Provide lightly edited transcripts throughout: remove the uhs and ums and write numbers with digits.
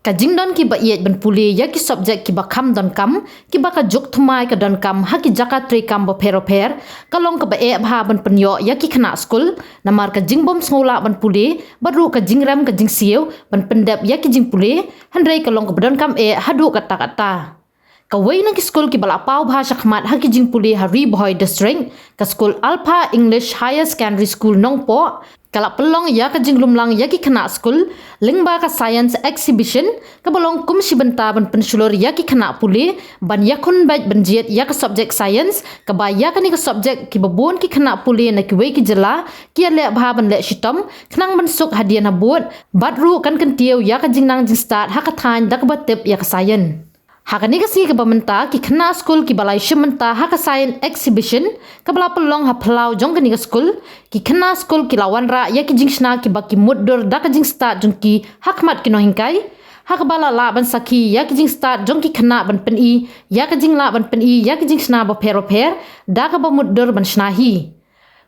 Kajing don ki ba iet ban puli ya ki subject ki ba kam don kam ki ba ka juk thumai ka don kam ha ki jaka tri kam ba per kalong ka ba e bha ban penyo ya ki khna skul namar ka jing bom smola ban puli baru ka jing ram ka jing siu ban pendap ya ki jing puli handrai kalong ka don kam e hadu kata kata Kawai nang skul ki bala pau bha Hakhmat ha ki jing puli hari Bhoi district ka skul Alpha English Higher Secondary School Nongpoh kala pelong ya ka jing lumlang ya ki khna skul lingba ka science exhibition ka balong kum si bynta ban pensulur ya ki khna puli ban ya khun baj ban jiet ya ka subject science ka ba ya ka ni ka subject ki babon ki khna puli na ki wei ki jela ki le bha ban le shitom khnang ban suk hadian habut badru kan tiu ya ka jing nang jing start ha ka than dak ba tip ya ka science Haka ni kasi ka bamenta ki khna skul ki balai shimenta haka science exhibition ka bala pelong ha plau jong ka ni ka skul ki khna skul ki Wanrah ya ki Jingshna ki baki muddur da ka jing start jong ki Hakhmat ki Nonghikai haka bala la ban saki ya ki jing start jong ki khna ban pen i ya ka jing la ban pen i ya ki Jingshna ba per da ka ba muddur ban shnahi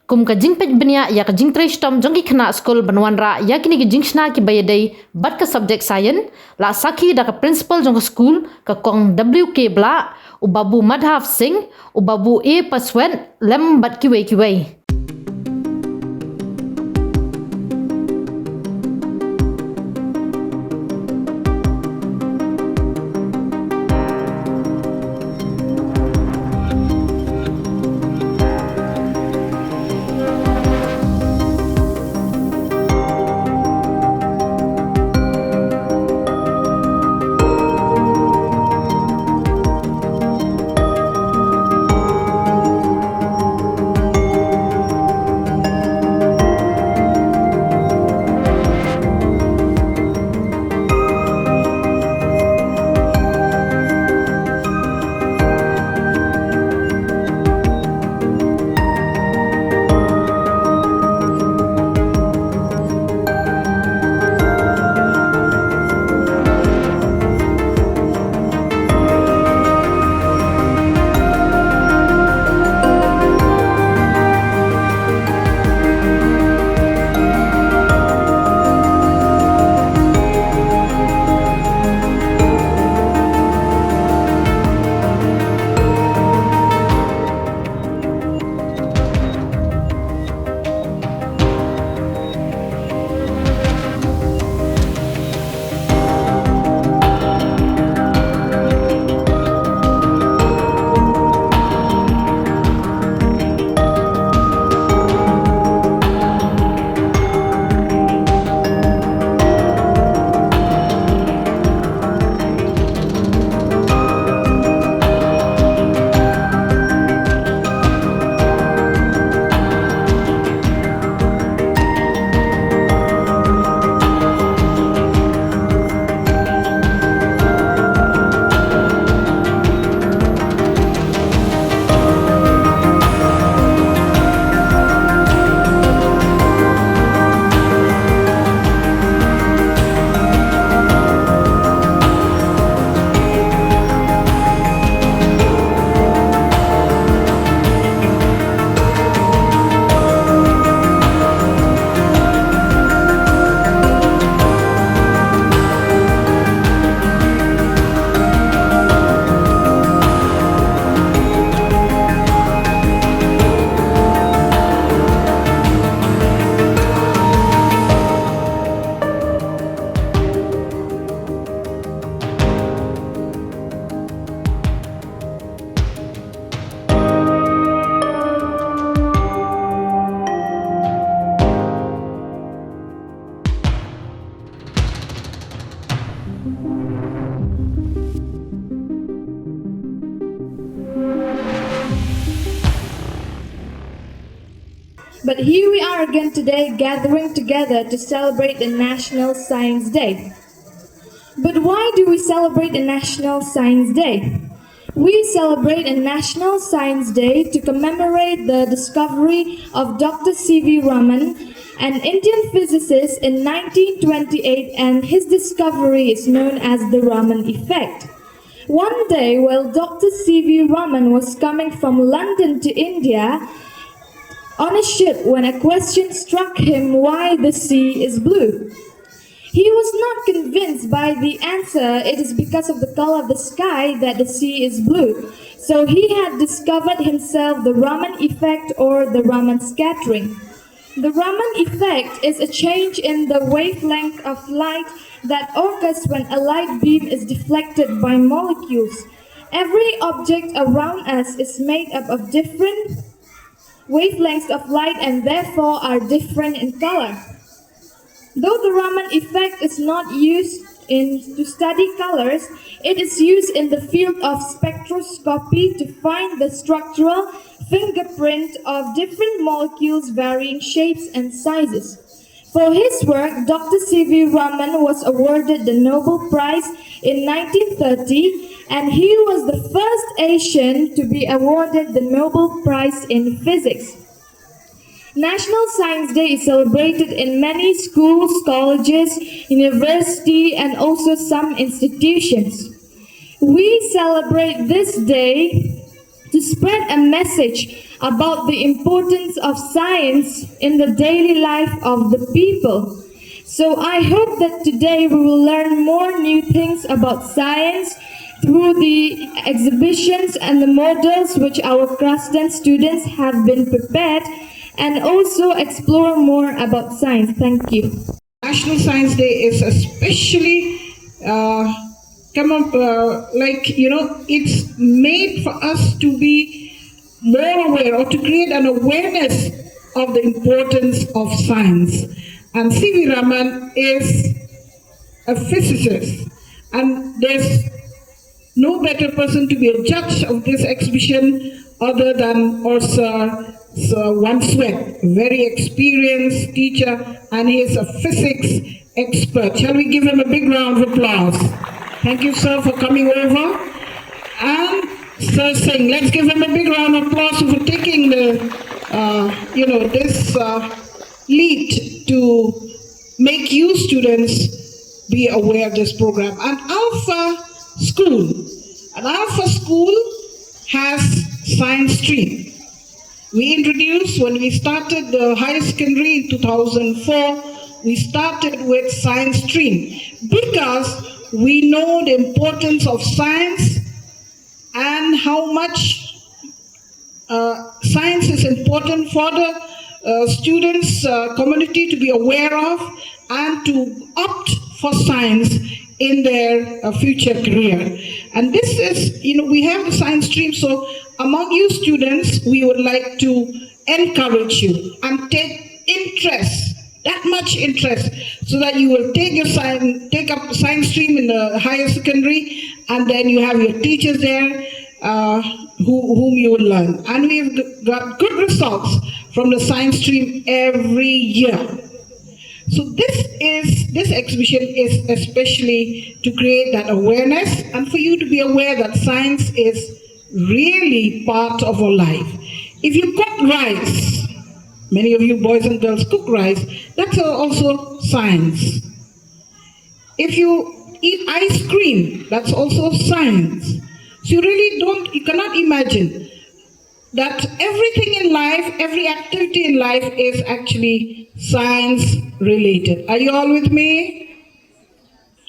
kum ka jing pej benya ya ka jing treshtom jong ki khna skul ban Wanrah ya ki ni ki Jingshna ki bayadai bat ka subject science la saki da ka principal jong ka school ka kong WK bla u babu madhav singh u babu e paswen lem bat ki wei But here we are again today, gathering together to celebrate the National Science Day. But why do we celebrate a National Science Day? We celebrate a National Science Day to commemorate the discovery of Dr. C.V. Raman, an Indian physicist in 1928, and his discovery is known as the Raman effect. One day, while Dr. C.V. Raman was coming from London to India on a ship when a question struck him why the sea is blue. He was not convinced by the answer it is because of the color of the sky that the sea is blue. So he had discovered himself the Raman effect or the Raman scattering. The Raman effect is a change in the wavelength of light that occurs when a light beam is deflected by molecules. Every object around us is made up of different wavelengths of light and therefore are different in color. Though the Raman effect is not used to study colors, it is used in the field of spectroscopy to find the structural fingerprint of different molecules varying shapes and sizes. For his work, Dr. C.V. Raman was awarded the Nobel Prize in 1930, and he was the first Asian to be awarded the Nobel Prize in Physics. National Science Day is celebrated in many schools, colleges, universities, and also some institutions. We celebrate this day to spread a message about the importance of science in the daily life of the people. So I hope that today we will learn more new things about science through the exhibitions and the models which our class 10 students have been prepared, and also explore more about science. Thank you. National Science Day is especially it's made for us to be more aware or to create an awareness of the importance of science. And C.V. Raman is a physicist, and there's no better person to be a judge of this exhibition other than Sir Wanrah, a very experienced teacher, and he is a physics expert. Shall we give him a big round of applause? Thank you, sir, for coming over. And Sir Singh, let's give him a big round of applause for taking the, this lead to make you students be aware of this program. And Alpha School has science stream. We introduced, when we started the higher secondary in 2004, we started with science stream because we know the importance of science and how much science is important for the students' community to be aware of and to opt for science in their future career. And this is, we have the science stream, so among you students, we would like to encourage you and take interest, that much interest, so that you will take up science stream in the higher secondary, and then you have your teachers there whom you will learn. And we've got good results from the science stream every year. So this exhibition is especially to create that awareness and for you to be aware that science is really part of our life. If you cook rice, many of you boys and girls cook rice, that's also science. If you eat ice cream, that's also science. So you cannot imagine that everything in life, every activity in life is actually science related. Are you all with me?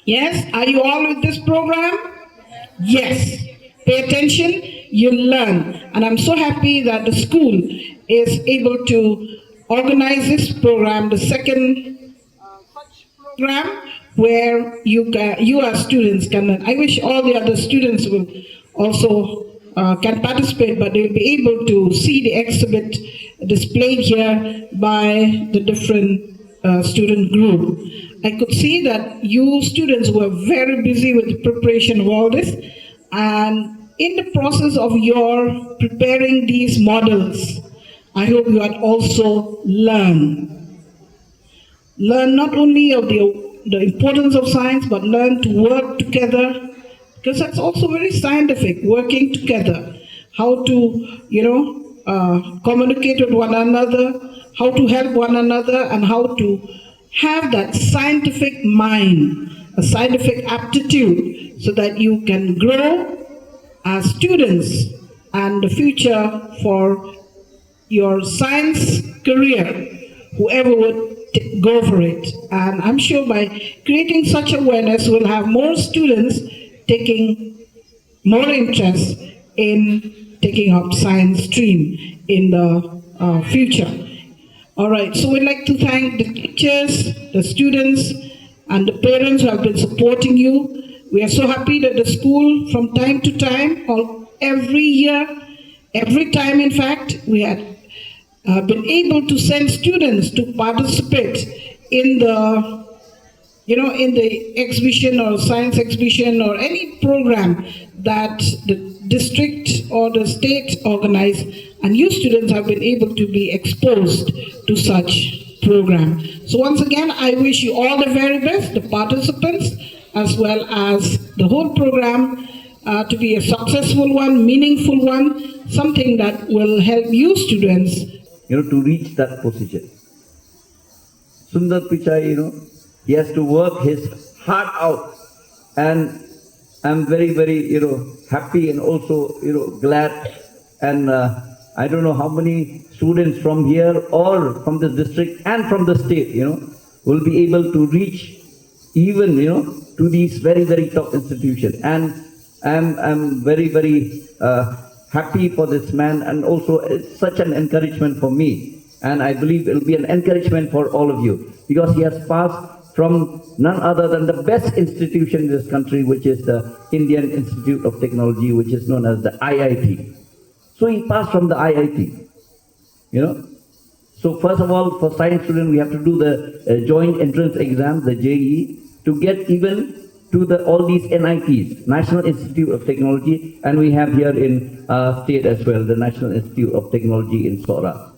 Yes? Are you all with this program? Yes. Pay attention, you'll learn. And I'm so happy that the school is able to organize this program, the second program, where you as students can learn. I wish all the other students will also can participate, but they'll be able to see the exhibit displayed here by the different student group. I could see that you students were very busy with the preparation of all this, and in the process of your preparing these models, I hope you had also learned not only of the importance of science, but learn to work together, because that's also very scientific, working together, how to, communicate with one another, how to help one another, and how to have that scientific mind, a scientific aptitude, so that you can grow as students and the future for your science career, whoever would go for it. And I'm sure by creating such awareness, we'll have more students taking more interest in taking up science stream in the future. All right, so we'd like to thank the teachers, the students, and the parents who have been supporting you. We are so happy that the school, from time to time, or every year, every time in fact, we had been able to send students to participate in the in the exhibition or science exhibition or any program that the district or the state organize, and you students have been able to be exposed to such program. So once again, I wish you all the very best, the participants, as well as the whole program to be a successful one, meaningful one, something that will help you students, to reach that position. Sundar Pichai, he has to work his heart out, and I'm very, very, happy and also, glad, and I don't know how many students from here or from the district and from the state, will be able to reach even, to these very, very top institutions. And I'm very, very happy for this man, and also it's such an encouragement for me. And I believe it will be an encouragement for all of you, because he has passed from none other than the best institution in this country, which is the Indian Institute of Technology, which is known as the IIT. So he passed from the IIT, So first of all, for science students, we have to do the joint entrance exam, the JEE, to get even to all these NITs, National Institute of Technology, and we have here in state as well, the National Institute of Technology in Sora.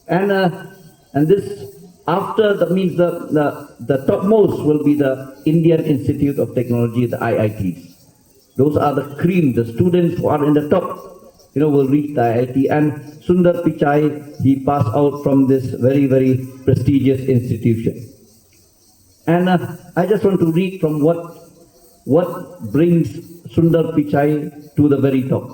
And this, after that means the topmost will be the Indian Institute of Technology, the IITs. Those are the cream, the students who are in the top, will reach the IIT. And Sundar Pichai, he passed out from this very, very prestigious institution. And I just want to read from what brings Sundar Pichai to the very top.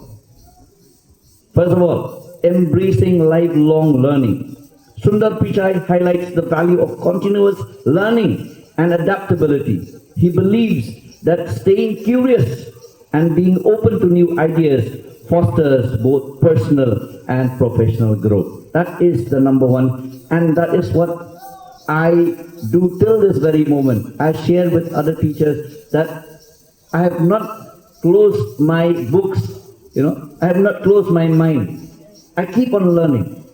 First of all, embracing lifelong learning. Sundar Pichai highlights the value of continuous learning and adaptability. He believes that staying curious and being open to new ideas fosters both personal and professional growth. That is the number one, and that is what I do till this very moment. I share with other teachers that I have not closed my books, I have not closed my mind. I keep on learning.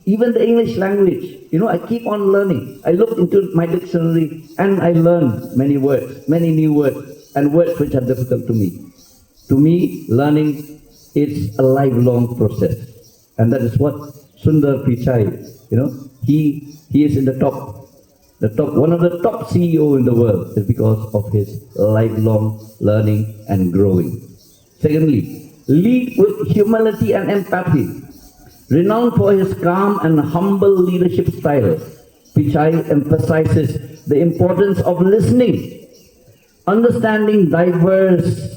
Even the English language, I keep on learning. I look into my dictionary and I learn many words, many new words, and words which are difficult to me. To me, learning is a lifelong process. And that is what Sundar Pichai, he is in the top, one of the top CEO in the world is because of his lifelong learning and growing. Secondly, lead with humility and empathy. Renowned for his calm and humble leadership style, Pichai emphasizes the importance of listening, understanding diverse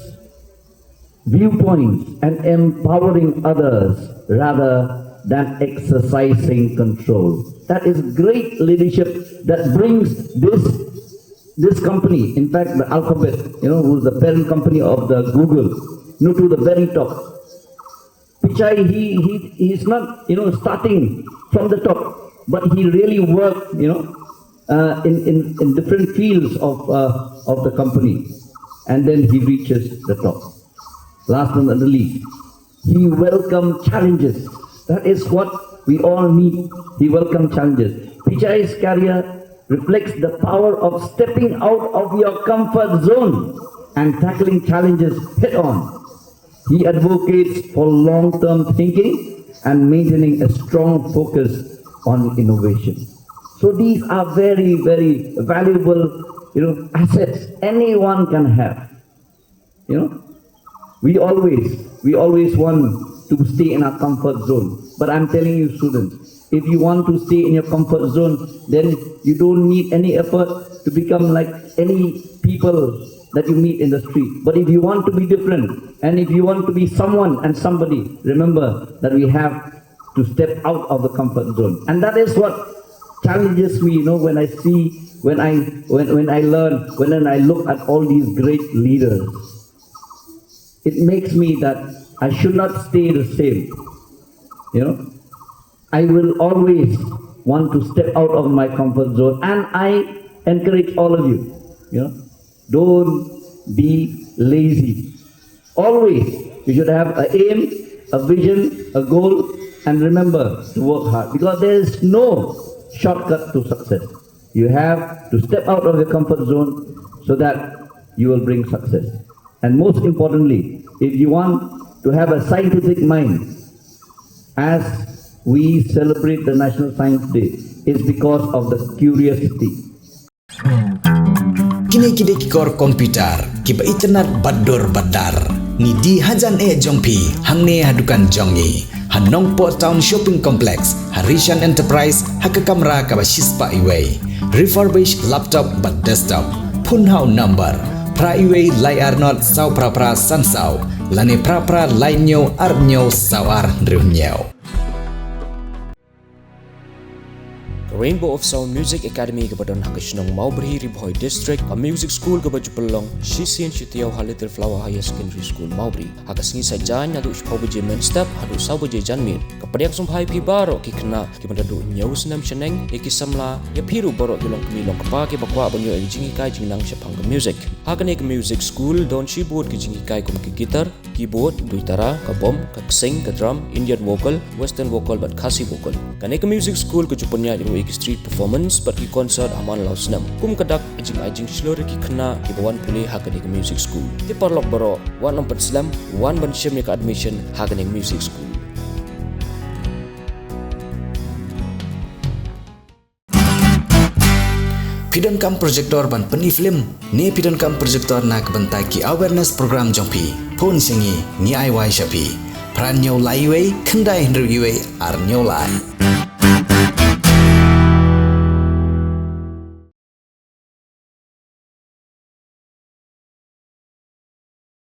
viewpoints, and empowering others rather than exercising control. That is great leadership that brings this company, in fact the Alphabet, who is the parent company of the Google, to the very top. Pichai, he is not, starting from the top, but he really worked, in different fields of the company, and then he reaches the top. Last but not the least, he welcomed challenges. That is what we all need. He welcomed challenges. Pichai's career reflects the power of stepping out of your comfort zone and tackling challenges head on. He advocates for long-term thinking and maintaining a strong focus on innovation. So these are very, very valuable, assets anyone can have. We always want to stay in our comfort zone. But I'm telling you, students, if you want to stay in your comfort zone, then you don't need any effort to become like any people that you meet in the street. But if you want to be different, and if you want to be someone and somebody, remember that we have to step out of the comfort zone. And that is what challenges me, when I see, when I learn, when I look at all these great leaders. It makes me that I should not stay the same. I will always want to step out of my comfort zone, and I encourage all of you, don't be lazy. Always you should have an aim, a vision, a goal, and remember to work hard, because there is no shortcut to success. You have to step out of your comfort zone so that you will bring success. And most importantly, if you want to have a scientific mind, as we celebrate the National Science Day, it's because of the curiosity. Kini kikor komputer, kiba internet bador badar. Ni di hajan jongpi, hangne hadukan jongi. Han Nongpoh Town Shopping Complex, Harishan Enterprise, Haka kamera kaba shispa iway. Refurbished laptop but desktop. Phun hau number. Pra iway layar not sau pra sansau. Lani pra lainyo arnyo sawar drunyo. Rainbow of Sound Music Academy kepada Shillong mau berhiri Bhoi District, a music school kepada Jepelong, Shisian Shitiau Little Flower Higher Secondary School Maubri. Haka sengi sajan adu upau beje main step, adu sau beje janmir. Kepada yang sumpai pi barok ki kena ki mandadu nyau senam cheneng, ki samla ya piru barok yulong kemilong kepa ki bakwa banyo Jinghikai jingnang syapang ke music. Haka ne ke music school don keyboard ki Jinghikai kum ki gitar, keyboard, duitara, ke bom, ke sing, ke drum, Indian vocal, western vocal but khasi vocal. Kane ke music school ke Jepenya di street performance pergi konsert aman lau senam kum kedak ajing seluruh ki kena ki bawan pulih hak ke music school ti parlok baro wan nomor slam wan ban shim ke admission hak ke music school. Pidon kam projector ban peni film ni pidon kam projector nak bentai ki awareness program jongpi phun singi ni ai wai shapi pran nyau lai wei khendai hendru iwei ar nyau lai.